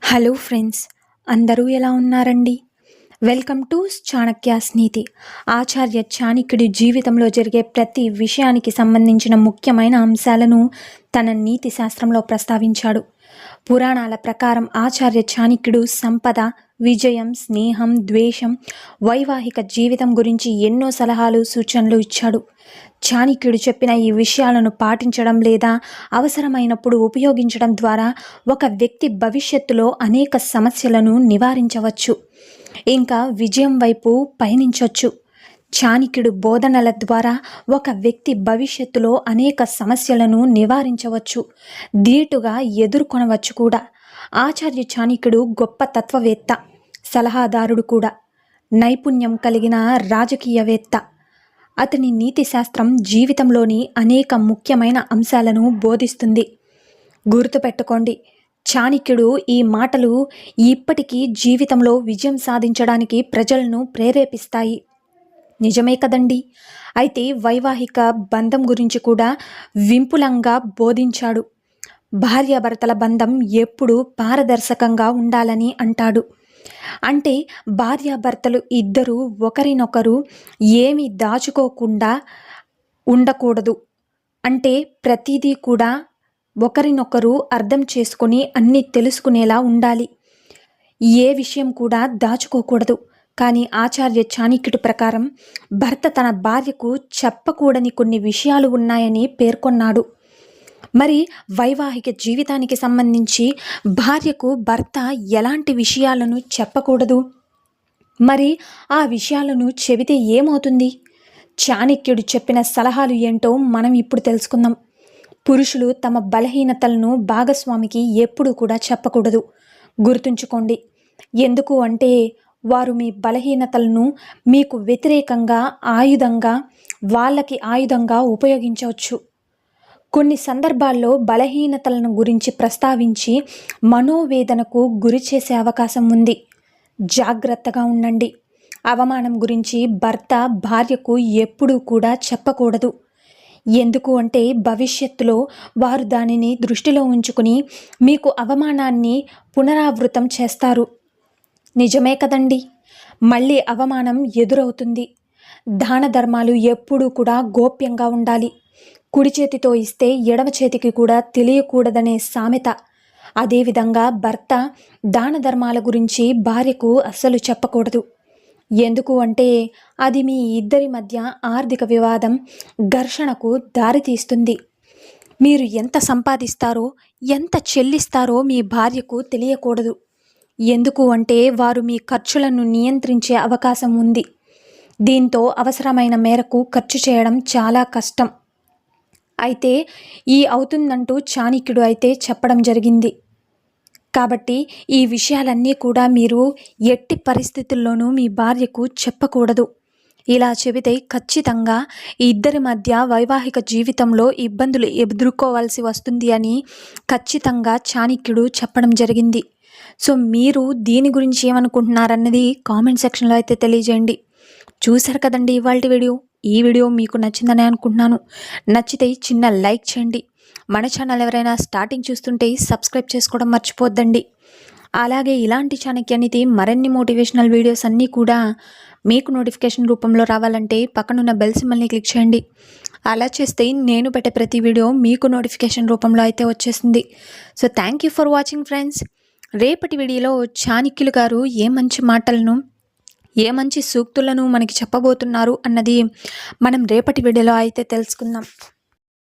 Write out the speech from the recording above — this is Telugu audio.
హలో ఫ్రెండ్స్, అందరూ ఎలా ఉన్నారండి? వెల్కమ్ టు చాణక్యాస్ నీతి. ఆచార్య చాణక్యుడి జీవితంలో జరిగే ప్రతి విషయానికి సంబంధించిన ముఖ్యమైన అంశాలను తన నీతి శాస్త్రంలో ప్రస్తావించాడు. పురాణాల ప్రకారం ఆచార్య చాణక్యుడు సంపద, విజయం, స్నేహం, ద్వేషం, వైవాహిక జీవితం గురించి ఎన్నో సలహాలు, సూచనలు ఇచ్చాడు. చాణక్యుడు చెప్పిన ఈ విషయాలను పాటించడం లేదా అవసరమైనప్పుడు ఉపయోగించడం ద్వారా ఒక వ్యక్తి భవిష్యత్తులో అనేక సమస్యలను నివారించవచ్చు, ఇంకా విజయం వైపు పయనించవచ్చు. చాణక్యుడు బోధనల ద్వారా ఒక వ్యక్తి భవిష్యత్తులో అనేక సమస్యలను నివారించవచ్చు, ధీటుగా ఎదుర్కొనవచ్చు కూడా. ఆచార్య చాణక్యుడు గొప్ప తత్వవేత్త, సలహాదారుడు కూడా, నైపుణ్యం కలిగిన రాజకీయవేత్త. అతని నీతి శాస్త్రం జీవితంలోని అనేక ముఖ్యమైన అంశాలను బోధిస్తుంది. గుర్తుపెట్టుకోండి, చాణక్యుడు ఈ మాటలు ఇప్పటికీ జీవితంలో విజయం సాధించడానికి ప్రజలను ప్రేరేపిస్తాయి. నిజమే కదండి? అయితే వైవాహిక బంధం గురించి కూడా వింపులంగా బోధించాడు. భార్యాభర్తల బంధం ఎప్పుడూ పారదర్శకంగా ఉండాలని అంటాడు. అంటే భార్యాభర్తలు ఇద్దరూ ఒకరినొకరు ఏమీ దాచుకోకుండా ఉండకూడదు. అంటే ప్రతిదీ కూడా ఒకరినొకరు అర్థం చేసుకొని అన్నీ తెలుసుకునేలా ఉండాలి. ఏ విషయం కూడా దాచుకోకూడదు. కానీ ఆచార్య చాణక్యుడి ప్రకారం భర్త తన భార్యకు చెప్పకూడని కొన్ని విషయాలు ఉన్నాయని పేర్కొన్నాడు. మరి వైవాహిక జీవితానికి సంబంధించి భార్యకు భర్త ఎలాంటి విషయాలను చెప్పకూడదు? మరి ఆ విషయాలను చెబితే ఏమవుతుంది? చాణక్యుడు చెప్పిన సలహాలు ఏంటో మనం ఇప్పుడు తెలుసుకుందాం. పురుషులు తమ బలహీనతలను భాగస్వామికి ఎప్పుడూ కూడా చెప్పకూడదు. గుర్తుంచుకోండి. ఎందుకు అంటే వారు మీ బలహీనతలను మీకు వ్యతిరేకంగా వాళ్ళకి ఆయుధంగా ఉపయోగించవచ్చు. కొన్ని సందర్భాల్లో బలహీనతలను గురించి ప్రస్తావించి మనోవేదనకు గురి చేసే అవకాశం ఉంది. జాగ్రత్తగా ఉండండి. అవమానం గురించి భర్త భార్యకు ఎప్పుడూ కూడా చెప్పకూడదు. ఎందుకు అంటే భవిష్యత్తులో వారు దానిని దృష్టిలో ఉంచుకుని మీకు అవమానాన్ని పునరావృతం చేస్తారు. నిజమే కదండి? మళ్ళీ అవమానం ఎదురవుతుంది. దాన ధర్మాలు ఎప్పుడూ కూడా గోప్యంగా ఉండాలి. కుడి చేతితో ఇస్తే ఎడమ చేతికి కూడా తెలియకూడదనే సామెత. అదేవిధంగా భర్త దాన ధర్మాల గురించి భార్యకు అస్సలు చెప్పకూడదు. ఎందుకు అంటే అది మీ ఇద్దరి మధ్య ఆర్థిక వివాదం, ఘర్షణకు దారితీస్తుంది. మీరు ఎంత సంపాదిస్తారో, ఎంత చెల్లిస్తారో మీ భార్యకు తెలియకూడదు. ఎందుకు అంటే వారు మీ ఖర్చులను నియంత్రించే అవకాశం ఉంది. దీంతో అవసరమైన మేరకు ఖర్చు చేయడం చాలా కష్టం. అయితే అవుతుందంటూ చాణక్యుడు అయితే చెప్పడం జరిగింది. కాబట్టి ఈ విషయాలన్నీ కూడా మీరు ఎట్టి పరిస్థితుల్లోనూ మీ భార్యకు చెప్పకూడదు. ఇలా చెబితే ఖచ్చితంగా ఇద్దరి మధ్య వైవాహిక జీవితంలో ఇబ్బందులు ఎదుర్కోవాల్సి వస్తుంది అని ఖచ్చితంగా చాణక్యుడు చెప్పడం జరిగింది. సో మీరు దీని గురించి ఏమనుకుంటున్నారన్నది కామెంట్ సెక్షన్లో అయితే తెలియజేయండి. చూశారు కదండి ఇవాల్టి వీడియో. ఈ వీడియో మీకు నచ్చిందని అనుకుంటున్నాను. నచ్చితే చిన్న లైక్ చేయండి. మన ఛానల్ ఎవరైనా స్టార్టింగ్ చూస్తుంటే సబ్స్క్రైబ్ చేసుకోవడం మర్చిపోద్దండి. అలాగే ఇలాంటి చాణక్యనీతి మరిన్ని మోటివేషనల్ వీడియోస్ అన్నీ కూడా మీకు నోటిఫికేషన్ రూపంలో రావాలంటే పక్కనున్న బెల్ సింబల్ని క్లిక్ చేయండి. అలా చేస్తే నేను పెట్టే ప్రతి వీడియో మీకు నోటిఫికేషన్ రూపంలో అయితే వచ్చేసింది. So thank you for watching friends. రేపటి వీడియోలో చాణక్యులు గారు ఏ మంచి మాటలను, ఏ మంచి సూక్తులను మనకి చెప్పబోతున్నారు అన్నది మనం రేపటి వీడియోలో అయితే తెలుసుకుందాం.